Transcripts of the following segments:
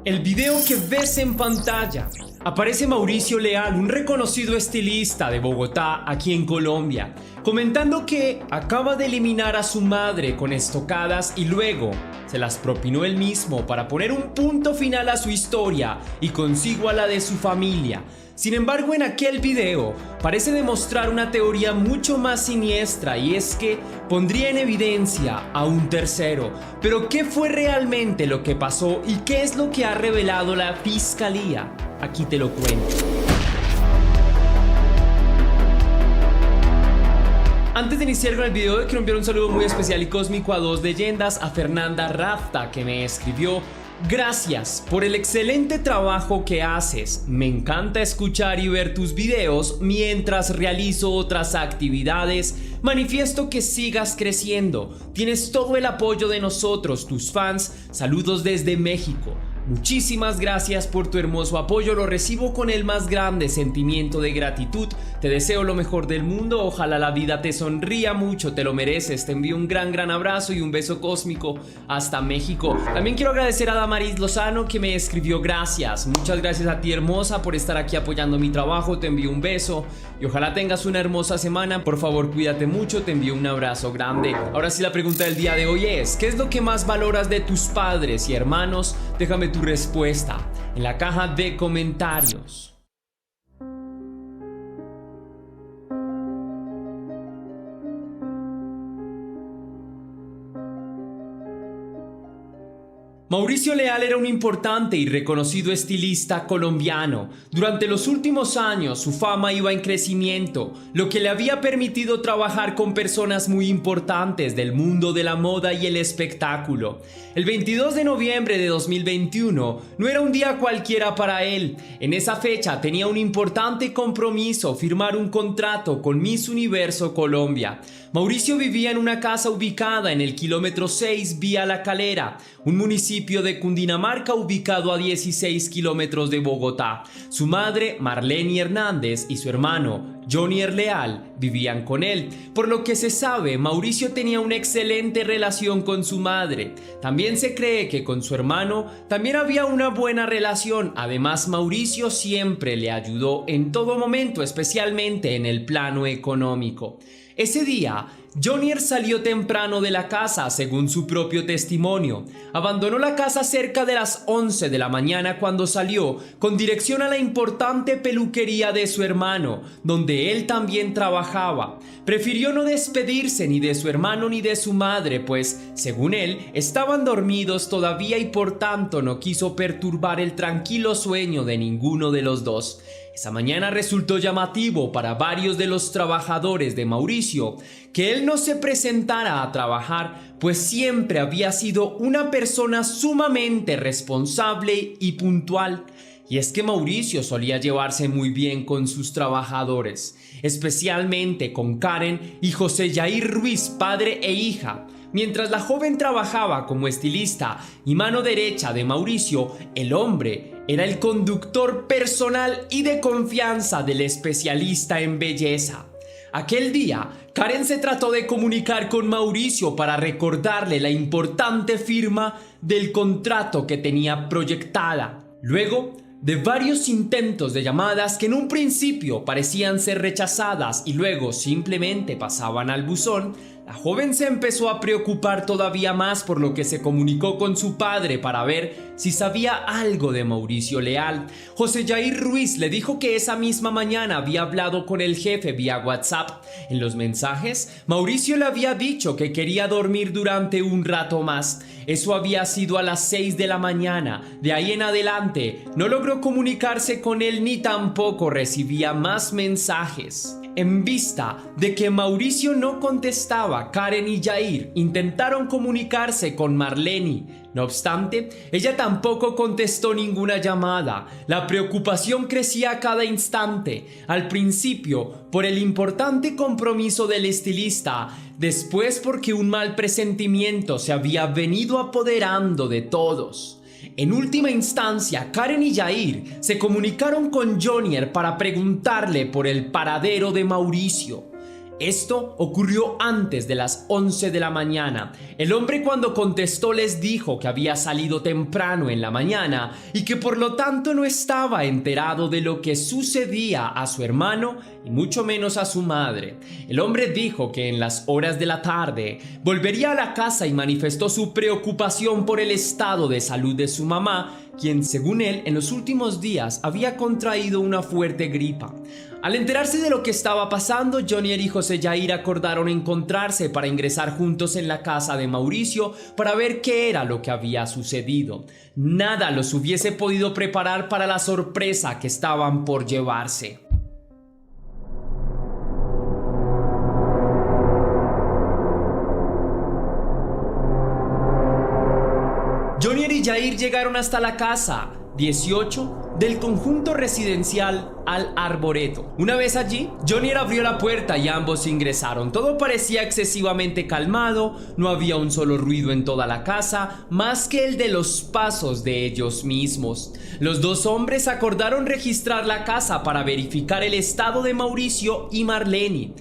El video que ves en pantalla aparece Mauricio Leal, un reconocido estilista de Bogotá, aquí en Colombia, comentando que acaba de eliminar a su madre con estocadas y luego se las propinó él mismo para poner un punto final a su historia y consigo a la de su familia. Sin embargo, en aquel video parece demostrar una teoría mucho más siniestra, y es que pondría en evidencia a un tercero. Pero ¿qué fue realmente lo que pasó y qué es lo que ha revelado la fiscalía? Aquí te lo cuento. Antes de iniciar con el video, quiero enviar un saludo muy especial y cósmico a dos leyendas, a Fernanda Rafta, que me escribió: gracias por el excelente trabajo que haces. Me encanta escuchar y ver tus videos mientras realizo otras actividades. Manifiesto que sigas creciendo. Tienes todo el apoyo de nosotros, tus fans. Saludos desde México. Muchísimas gracias por tu hermoso apoyo, lo recibo con el más grande sentimiento de gratitud. Te deseo lo mejor del mundo, ojalá la vida te sonría mucho, te lo mereces. Te envío un gran abrazo y un beso cósmico hasta México. También quiero agradecer a Damaris Lozano, que me escribió: gracias, muchas gracias a ti, hermosa, por estar aquí apoyando mi trabajo. Te envío un beso y ojalá tengas una hermosa semana. Por favor, cuídate mucho, te envío un abrazo grande. Ahora sí, la pregunta del día de hoy es: ¿qué es lo que más valoras de tus padres y hermanos? Déjame tu respuesta en la caja de comentarios. Mauricio Leal era un importante y reconocido estilista colombiano. Durante los últimos años su fama iba en crecimiento, lo que le había permitido trabajar con personas muy importantes del mundo de la moda y el espectáculo. El 22 de noviembre de 2021 no era un día cualquiera para él. En esa fecha tenía un importante compromiso: firmar un contrato con Miss Universo Colombia. Mauricio vivía en una casa ubicada en el kilómetro 6 vía La Calera, un municipio de Cundinamarca ubicado a 16 kilómetros de Bogotá. Su madre, Marlene Hernández, y su hermano, Jonier Leal, vivían con él. Por lo que se sabe, Mauricio tenía una excelente relación con su madre. También se cree que con su hermano también había una buena relación. Además, Mauricio siempre le ayudó en todo momento, especialmente en el plano económico. Ese día, Jonier salió temprano de la casa, según su propio testimonio. Abandonó la casa cerca de las 11 de la mañana cuando salió, con dirección a la importante peluquería de su hermano, donde él también trabajaba. Prefirió no despedirse ni de su hermano ni de su madre, pues, según él, estaban dormidos todavía y por tanto no quiso perturbar el tranquilo sueño de ninguno de los dos. Esa mañana resultó llamativo para varios de los trabajadores de Mauricio que él no se presentara a trabajar, pues siempre había sido una persona sumamente responsable y puntual. Y es que Mauricio solía llevarse muy bien con sus trabajadores, especialmente con Karen y José Yair Ruiz, padre e hija. Mientras la joven trabajaba como estilista y mano derecha de Mauricio, el hombre era el conductor personal y de confianza del especialista en belleza. Aquel día, Karen se trató de comunicar con Mauricio para recordarle la importante firma del contrato que tenía proyectada. Luego de varios intentos de llamadas que en un principio parecían ser rechazadas y luego simplemente pasaban al buzón, la joven se empezó a preocupar todavía más, por lo que se comunicó con su padre para ver si sabía algo de Mauricio Leal. José Yair Ruiz le dijo que esa misma mañana había hablado con el jefe vía WhatsApp. En los mensajes, Mauricio le había dicho que quería dormir durante un rato más. Eso había sido a las 6 de la mañana. De ahí en adelante, no logró comunicarse con él ni tampoco recibía más mensajes. En vista de que Mauricio no contestaba, Karen y Yair intentaron comunicarse con Marlene. No obstante, ella tampoco contestó ninguna llamada. La preocupación crecía a cada instante. Al principio, por el importante compromiso del estilista. Después, porque un mal presentimiento se había venido apoderando de todos. En última instancia, Karen y Yair se comunicaron con Jonier para preguntarle por el paradero de Mauricio. Esto ocurrió antes de las 11 de la mañana. El hombre, cuando contestó, les dijo que había salido temprano en la mañana y que por lo tanto no estaba enterado de lo que sucedía a su hermano y mucho menos a su madre. El hombre dijo que en las horas de la tarde volvería a la casa y manifestó su preocupación por el estado de salud de su mamá, quien, según él, en los últimos días había contraído una fuerte gripa. Al enterarse de lo que estaba pasando, Jonier y José Yair acordaron encontrarse para ingresar juntos en la casa de Mauricio para ver qué era lo que había sucedido. Nada los hubiese podido preparar para la sorpresa que estaban por llevarse. Jonier y Yair llegaron hasta la casa 18 del conjunto residencial Al Arboreto. Una vez allí, Jonier abrió la puerta y ambos ingresaron. Todo parecía excesivamente calmado, no había un solo ruido en toda la casa, más que el de los pasos de ellos mismos. Los dos hombres acordaron registrar la casa para verificar el estado de Mauricio y Marlene.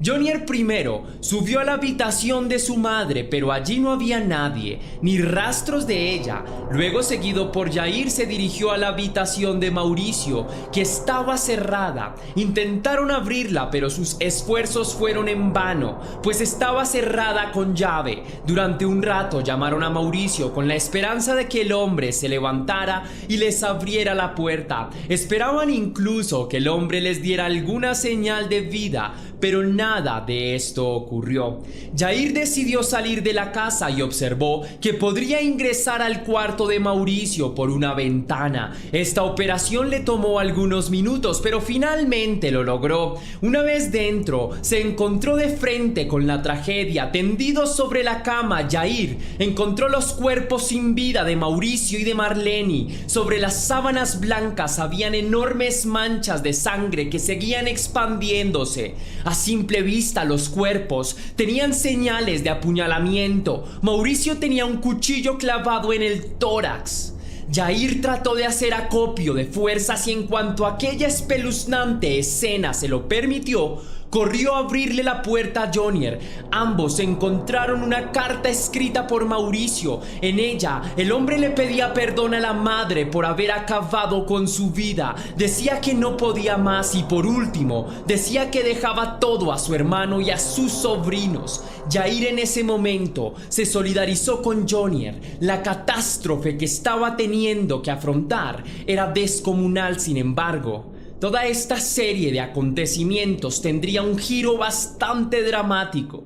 Jonier primero subió a la habitación de su madre, pero allí no había nadie, ni rastros de ella. Luego, seguido por Yair, se dirigió a la habitación de Mauricio, que estaba cerrada. Intentaron abrirla, pero sus esfuerzos fueron en vano, pues estaba cerrada con llave. Durante un rato llamaron a Mauricio con la esperanza de que el hombre se levantara y les abriera la puerta. Esperaban incluso que el hombre les diera alguna señal de vida, pero nada de esto ocurrió. Yair decidió salir de la casa y observó que podría ingresar al cuarto de Mauricio por una ventana. Esta operación le tomó algunos minutos, pero finalmente lo logró. Una vez dentro, se encontró de frente con la tragedia. Tendidos sobre la cama, Yair encontró los cuerpos sin vida de Mauricio y de Marlene. Sobre las sábanas blancas habían enormes manchas de sangre que seguían expandiéndose. A simple vista, los cuerpos tenían señales de apuñalamiento. Mauricio tenía un cuchillo clavado en el tórax. Yair trató de hacer acopio de fuerzas y, en cuanto aquella espeluznante escena se lo permitió, corrió a abrirle la puerta a Jonier. Ambos encontraron una carta escrita por Mauricio. En ella, el hombre le pedía perdón a la madre por haber acabado con su vida. Decía que no podía más y, por último, decía que dejaba todo a su hermano y a sus sobrinos. Yair en ese momento se solidarizó con Jonier. La catástrofe que estaba teniendo que afrontar era descomunal. Sin embargo, toda esta serie de acontecimientos tendría un giro bastante dramático.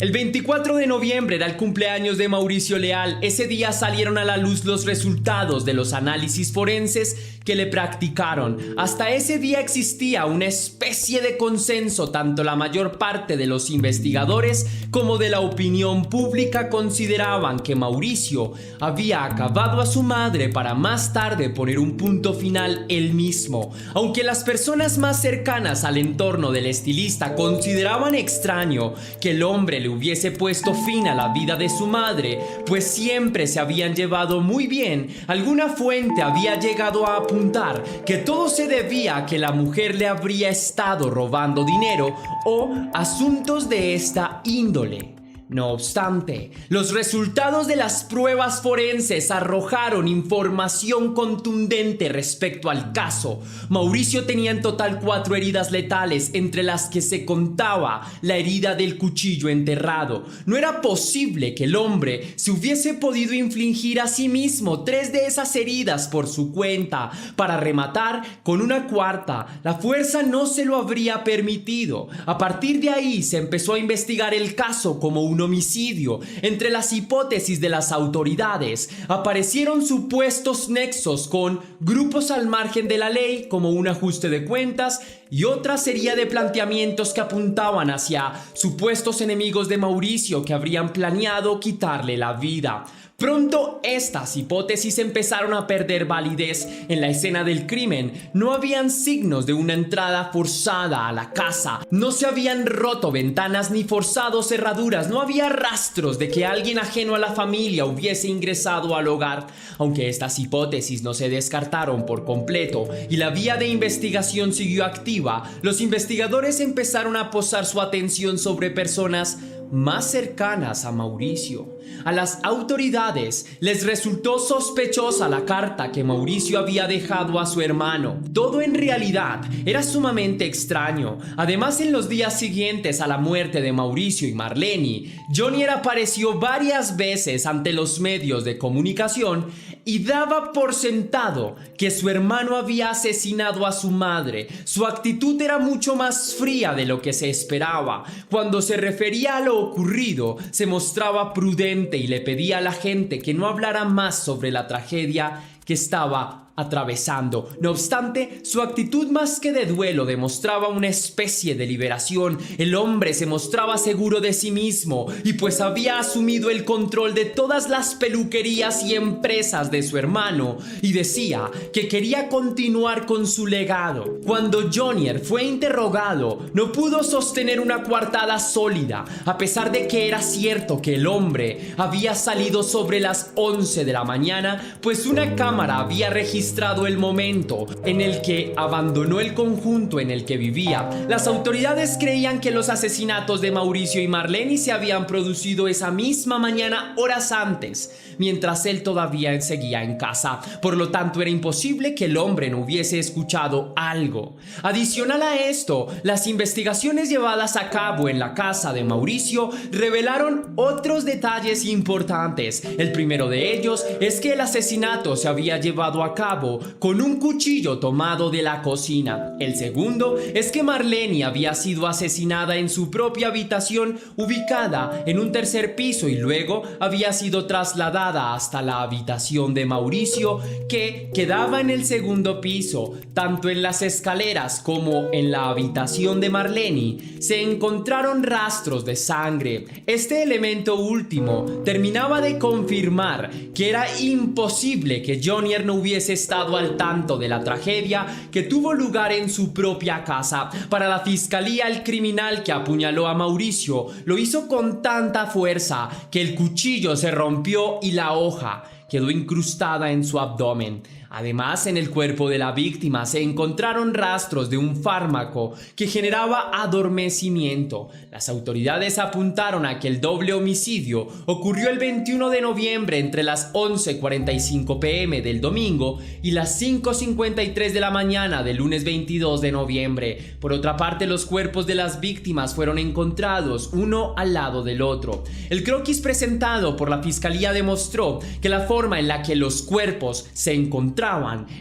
El 24 de noviembre era el cumpleaños de Mauricio Leal. Ese día salieron a la luz los resultados de los análisis forenses que le practicaron. Hasta ese día existía una especie de consenso. Tanto la mayor parte de los investigadores como de la opinión pública consideraban que Mauricio había acabado a su madre para más tarde poner un punto final él mismo. Aunque las personas más cercanas al entorno del estilista consideraban extraño que el hombre le hubiese puesto fin a la vida de su madre, pues siempre se habían llevado muy bien, alguna fuente había llegado a apuntar que todo se debía a que la mujer le habría estado robando dinero o asuntos de esta índole. No obstante, los resultados de las pruebas forenses arrojaron información contundente respecto al caso. Mauricio tenía en total 4 heridas letales, entre las que se contaba la herida del cuchillo enterrado. No era posible que el hombre se hubiese podido infligir a sí mismo 3 de esas heridas por su cuenta, para rematar con una cuarta. La fuerza no se lo habría permitido. A partir de ahí se empezó a investigar el caso como un homicidio. Entre las hipótesis de las autoridades aparecieron supuestos nexos con grupos al margen de la ley, como un ajuste de cuentas, y otra serie de planteamientos que apuntaban hacia supuestos enemigos de Mauricio que habrían planeado quitarle la vida. Pronto estas hipótesis empezaron a perder validez. En la escena del crimen no habían signos de una entrada forzada a la casa, no se habían roto ventanas ni forzado cerraduras, no había rastros de que alguien ajeno a la familia hubiese ingresado al hogar. Aunque estas hipótesis no se descartaron por completo y la vía de investigación siguió activa, los investigadores empezaron a posar su atención sobre personas más cercanas a Mauricio. A las autoridades les resultó sospechosa la carta que Mauricio había dejado a su hermano. Todo en realidad era sumamente extraño. Además, en los días siguientes a la muerte de Mauricio y Marlene, Jonier apareció varias veces ante los medios de comunicación y daba por sentado que su hermano había asesinado a su madre. Su actitud era mucho más fría de lo que se esperaba. Cuando se refería a lo ocurrido, se mostraba prudente y le pedía a la gente que no hablara más sobre la tragedia que estaba atravesando. No obstante, su actitud más que de duelo demostraba una especie de liberación. El hombre se mostraba seguro de sí mismo y pues había asumido el control de todas las peluquerías y empresas de su hermano y decía que quería continuar con su legado. Cuando Jonier fue interrogado, no pudo sostener una coartada sólida, a pesar de que era cierto que el hombre había salido sobre las 11 de la mañana, pues una cámara había registrado el momento en el que abandonó el conjunto en el que vivía. Las autoridades creían que los asesinatos de Mauricio y Marlene se habían producido esa misma mañana horas antes, mientras él todavía seguía en casa. Por lo tanto, era imposible que el hombre no hubiese escuchado algo. Adicional a esto, las investigaciones llevadas a cabo en la casa de Mauricio revelaron otros detalles importantes. El primero de ellos es que el asesinato se había llevado a cabo con un cuchillo tomado de la cocina. El segundo es que Marlene había sido asesinada en su propia habitación ubicada en un tercer piso y luego había sido trasladada hasta la habitación de Mauricio que quedaba en el segundo piso. Tanto en las escaleras como en la habitación de Marlene se encontraron rastros de sangre. Este elemento último terminaba de confirmar que era imposible que Jonier no hubiese estado al tanto de la tragedia que tuvo lugar en su propia casa. Para la fiscalía, el criminal que apuñaló a Mauricio lo hizo con tanta fuerza que el cuchillo se rompió y la hoja quedó incrustada en su abdomen. Además, en el cuerpo de la víctima se encontraron rastros de un fármaco que generaba adormecimiento. Las autoridades apuntaron a que el doble homicidio ocurrió el 21 de noviembre entre las 11:45 p.m. del domingo y las 5:53 de la mañana del lunes 22 de noviembre. Por otra parte, los cuerpos de las víctimas fueron encontrados uno al lado del otro. El croquis presentado por la fiscalía demostró que la forma en la que los cuerpos se encontraban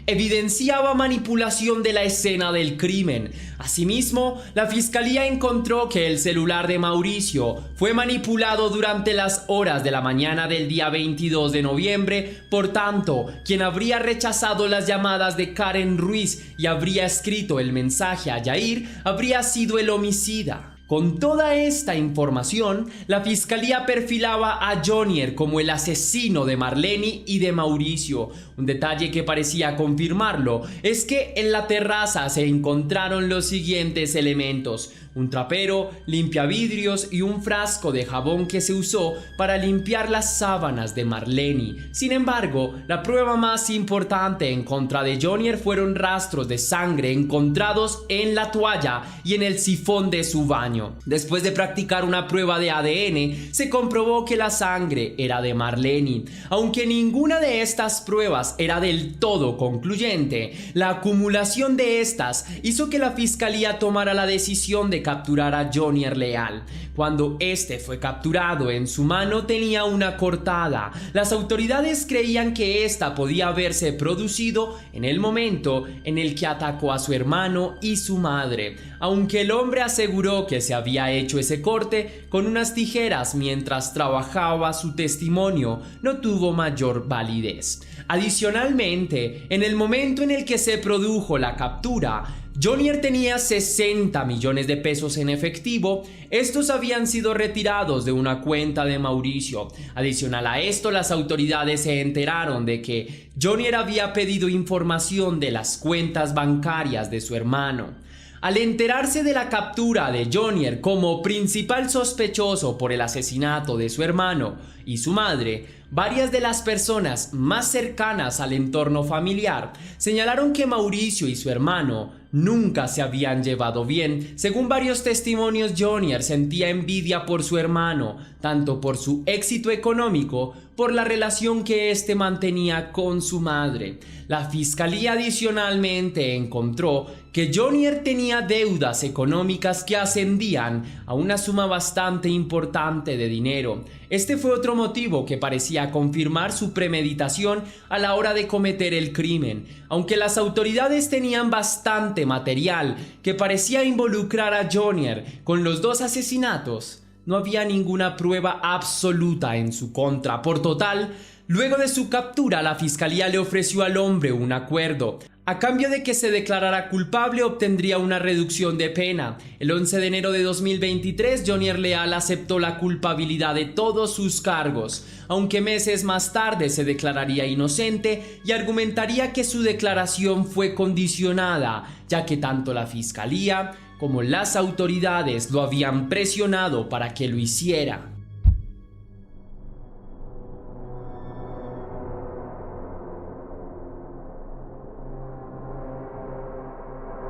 evidenciaba manipulación de la escena del crimen. Asimismo, la fiscalía encontró que el celular de Mauricio fue manipulado durante las horas de la mañana del día 22 de noviembre. Por tanto, quien habría rechazado las llamadas de Karen Ruiz y habría escrito el mensaje a Yair habría sido el homicida. Con toda esta información, la fiscalía perfilaba a Jonier como el asesino de Marlene y de Mauricio. Un detalle que parecía confirmarlo es que en la terraza se encontraron los siguientes elementos: un trapero, limpiavidrios y un frasco de jabón que se usó para limpiar las sábanas de Marlene. Sin embargo, la prueba más importante en contra de Jonier fueron rastros de sangre encontrados en la toalla y en el sifón de su baño. Después de practicar una prueba de ADN, se comprobó que la sangre era de Marlene. Aunque ninguna de estas pruebas era del todo concluyente, la acumulación de estas hizo que la fiscalía tomara la decisión de capturar a Jonier Leal. Cuando este fue capturado, en su mano tenía una cortada. Las autoridades creían que esta podía haberse producido en el momento en el que atacó a su hermano y su madre, aunque el hombre aseguró que se había hecho ese corte con unas tijeras mientras trabajaba. Su testimonio no tuvo mayor validez. Adicionalmente, en el momento en el que se produjo la captura, Jonier tenía 60 millones de pesos en efectivo. Estos habían sido retirados de una cuenta de Mauricio. Adicional a esto, las autoridades se enteraron de que Jonier había pedido información de las cuentas bancarias de su hermano. Al enterarse de la captura de Jonier como principal sospechoso por el asesinato de su hermano y su madre, varias de las personas más cercanas al entorno familiar señalaron que Mauricio y su hermano nunca se habían llevado bien. Según varios testimonios, Jonier sentía envidia por su hermano, tanto por su éxito económico, por la relación que éste mantenía con su madre. La fiscalía adicionalmente encontró que Jonier tenía deudas económicas que ascendían a una suma bastante importante de dinero. Este fue otro motivo que parecía confirmar su premeditación a la hora de cometer el crimen. Aunque las autoridades tenían bastante material que parecía involucrar a Jonier con los dos asesinatos, no había ninguna prueba absoluta en su contra. Por total, luego de su captura, la fiscalía le ofreció al hombre un acuerdo. A cambio de que se declarara culpable, obtendría una reducción de pena. El 11 de enero de 2023, Jonier Leal aceptó la culpabilidad de todos sus cargos, aunque meses más tarde se declararía inocente y argumentaría que su declaración fue condicionada, ya que tanto la fiscalía como las autoridades lo habían presionado para que lo hiciera.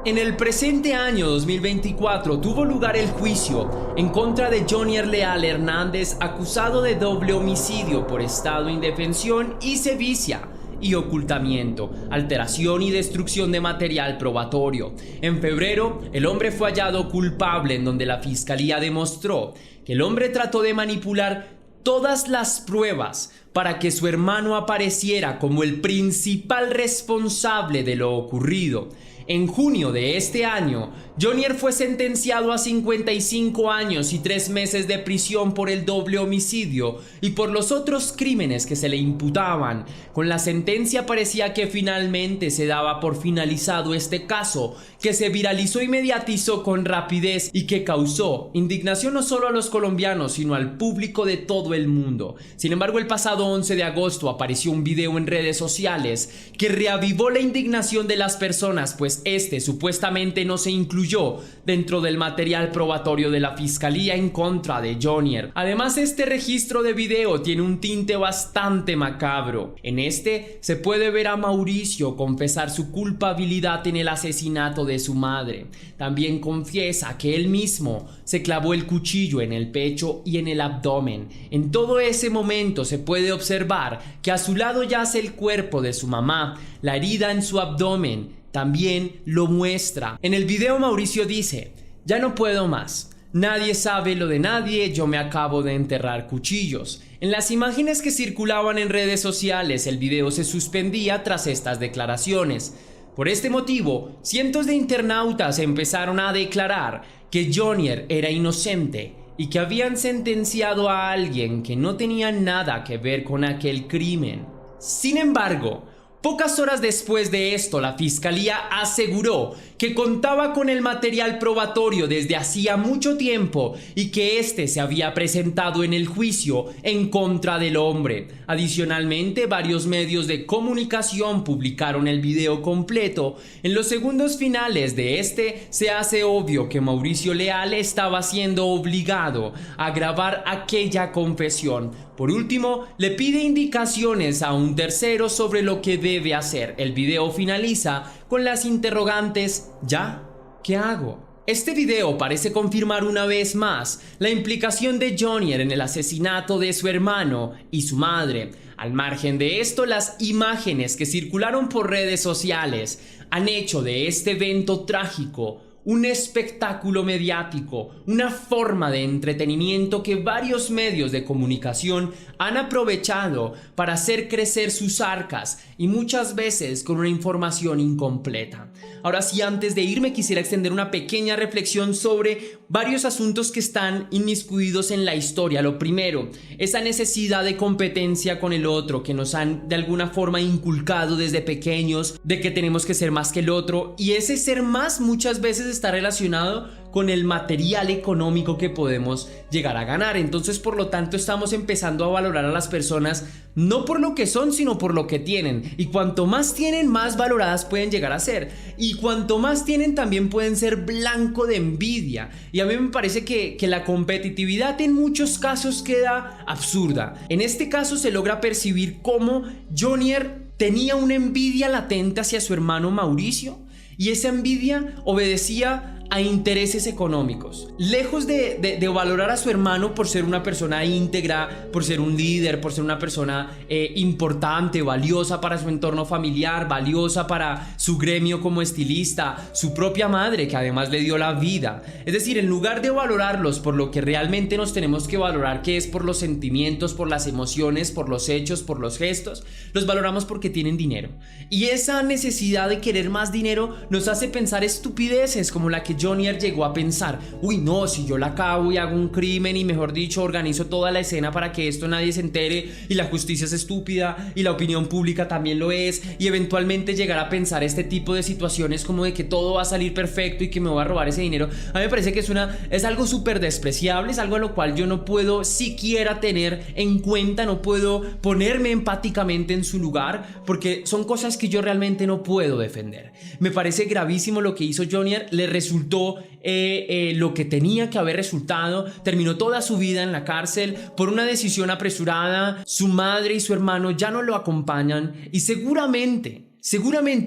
En el presente año 2024 tuvo lugar el juicio en contra de Jonier Leal Hernández, acusado de doble homicidio por estado de indefensión y sevicia y ocultamiento, alteración y destrucción de material probatorio. En febrero, el hombre fue hallado culpable, en donde la fiscalía demostró que el hombre trató de manipular todas las pruebas para que su hermano apareciera como el principal responsable de lo ocurrido. En junio de este año, Jonier fue sentenciado a 55 años y 3 meses de prisión por el doble homicidio y por los otros crímenes que se le imputaban. Con la sentencia parecía que finalmente se daba por finalizado este caso, que se viralizó y mediatizó con rapidez y que causó indignación no solo a los colombianos, sino al público de todo el mundo. Sin embargo, el pasado 11 de agosto apareció un video en redes sociales que reavivó la indignación de las personas, pues este supuestamente no se incluyó dentro del material probatorio de la fiscalía en contra de Jonier. Además, este registro de video tiene un tinte bastante macabro. En este se puede ver a Mauricio confesar su culpabilidad en el asesinato de su madre. También confiesa que él mismo se clavó el cuchillo en el pecho y en el abdomen. En todo ese momento se puede observar que a su lado yace el cuerpo de su mamá. La herida en su abdomen también lo muestra. En el video Mauricio dice: "Ya no puedo más. Nadie sabe lo de nadie, yo me acabo de enterrar cuchillos". En las imágenes que circulaban en redes sociales, el video se suspendía tras estas declaraciones. Por este motivo, cientos de internautas empezaron a declarar que Jonier era inocente y que habían sentenciado a alguien que no tenía nada que ver con aquel crimen. Sin embargo, pocas horas después de esto, la fiscalía aseguró que contaba con el material probatorio desde hacía mucho tiempo y que este se había presentado en el juicio en contra del hombre. Adicionalmente, varios medios de comunicación publicaron el video completo. En los segundos finales de este, se hace obvio que Mauricio Leal estaba siendo obligado a grabar aquella confesión. Por último, le pide indicaciones a un tercero sobre lo que debe hacer. El video finaliza con las interrogantes: ¿ya? ¿Qué hago? Este video parece confirmar una vez más la implicación de Jonier en el asesinato de su hermano y su madre. Al margen de esto, las imágenes que circularon por redes sociales han hecho de este evento trágico un espectáculo mediático, una forma de entretenimiento que varios medios de comunicación han aprovechado para hacer crecer sus arcas y muchas veces con una información incompleta. Ahora sí, antes de irme quisiera extender una pequeña reflexión sobre varios asuntos que están inmiscuidos en la historia. Lo primero, esa necesidad de competencia con el otro que nos han de alguna forma inculcado desde pequeños, de que tenemos que ser más que el otro, y ese ser más muchas veces está relacionado con el material económico que podemos llegar a ganar. Entonces, por lo tanto, estamos empezando a valorar a las personas no por lo que son, sino por lo que tienen. Y cuanto más tienen, más valoradas pueden llegar a ser. Y cuanto más tienen, también pueden ser blanco de envidia. Y a mí me parece que la competitividad en muchos casos queda absurda. En este caso se logra percibir cómo Jonier tenía una envidia latente hacia su hermano Mauricio, y esa envidia obedecía a intereses económicos. Lejos de valorar a su hermano por ser una persona íntegra, por ser un líder, por ser una persona importante, valiosa para su entorno familiar, valiosa para su gremio como estilista, su propia madre que además le dio la vida. Es decir, en lugar de valorarlos por lo que realmente nos tenemos que valorar, que es por los sentimientos, por las emociones, por los hechos, por los gestos, los valoramos porque tienen dinero. Y esa necesidad de querer más dinero nos hace pensar estupideces como la que Jonier llegó a pensar: uy, no, si yo la cago y hago un crimen y mejor dicho organizo toda la escena para que esto nadie se entere, y la justicia es estúpida y la opinión pública también lo es, y eventualmente llegar a pensar este tipo de situaciones como de que todo va a salir perfecto y que me voy a robar ese dinero. A mí me parece que es algo súper despreciable, es algo a lo cual yo no puedo siquiera tener en cuenta, no puedo ponerme empáticamente en su lugar, porque son cosas que yo realmente no puedo defender. Me parece gravísimo lo que hizo Jonier, le resultó lo que tenía que haber resultado, terminó toda su vida en la cárcel por una decisión apresurada. Su madre y su hermano ya no lo acompañan, y seguramente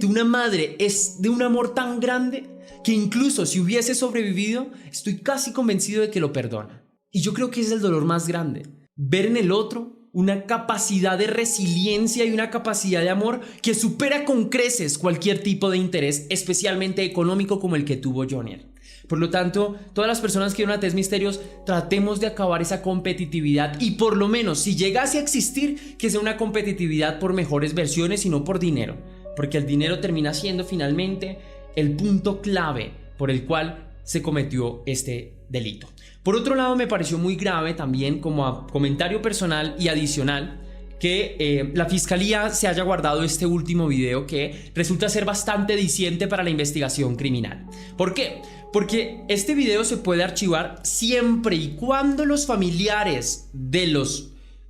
una madre es de un amor tan grande que incluso si hubiese sobrevivido, estoy casi convencido de que lo perdona. Y yo creo que es el dolor más grande, ver en el otro una capacidad de resiliencia y una capacidad de amor que supera con creces cualquier tipo de interés, especialmente económico como el que tuvo Jonier. Por lo tanto, todas las personas que vienen a Test Misterios, tratemos de acabar esa competitividad, y por lo menos, si llegase a existir, que sea una competitividad por mejores versiones y no por dinero, porque el dinero termina siendo finalmente el punto clave por el cual se cometió este delito. Por otro lado, me pareció muy grave también, como a comentario personal y adicional, que la fiscalía se haya guardado este último video, que resulta ser bastante diciente para la investigación criminal. ¿Por qué? Porque este video se puede archivar siempre y cuando los familiares de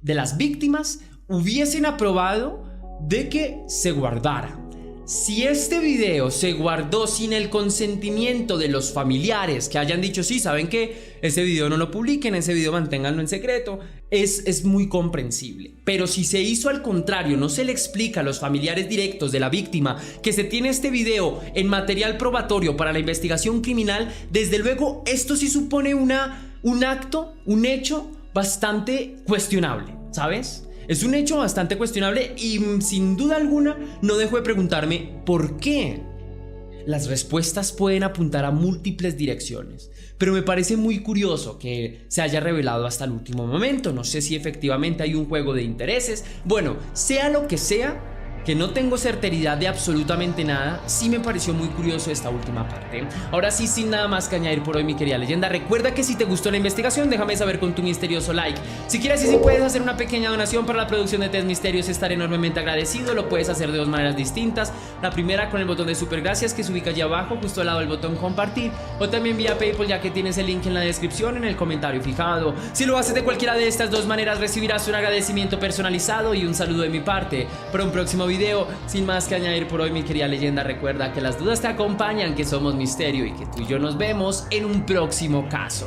las víctimas hubiesen aprobado de que se guardara. Si este video se guardó sin el consentimiento de los familiares, que hayan dicho: sí, ¿saben qué? Ese video no lo publiquen, ese video manténganlo en secreto, es muy comprensible. Pero si se hizo al contrario, no se le explica a los familiares directos de la víctima que se tiene este video en material probatorio para la investigación criminal, desde luego esto sí supone un hecho bastante cuestionable, ¿sabes? Es un hecho bastante cuestionable, y sin duda alguna no dejo de preguntarme ¿por qué? Las respuestas pueden apuntar a múltiples direcciones, pero me parece muy curioso que se haya revelado hasta el último momento. No sé si efectivamente hay un juego de intereses. Bueno, sea lo que sea, que no tengo certeza de absolutamente nada, sí me pareció muy curioso esta última parte. Ahora sí, sin nada más que añadir por hoy, mi querida leyenda, recuerda que si te gustó la investigación, déjame saber con tu misterioso like. Si quieres y si puedes hacer una pequeña donación para la producción de Test Misterios, estaré enormemente agradecido. Lo puedes hacer de dos maneras distintas. La primera, con el botón de super gracias que se ubica allí abajo, justo al lado del botón compartir, o también vía PayPal, ya que tienes el link en la descripción, en el comentario fijado. Si lo haces de cualquiera de estas dos maneras, recibirás un agradecimiento personalizado y un saludo de mi parte. Para un próximo video, sin más que añadir por hoy, mi querida leyenda, recuerda que las dudas te acompañan, que somos misterio y que tú y yo nos vemos en un próximo caso.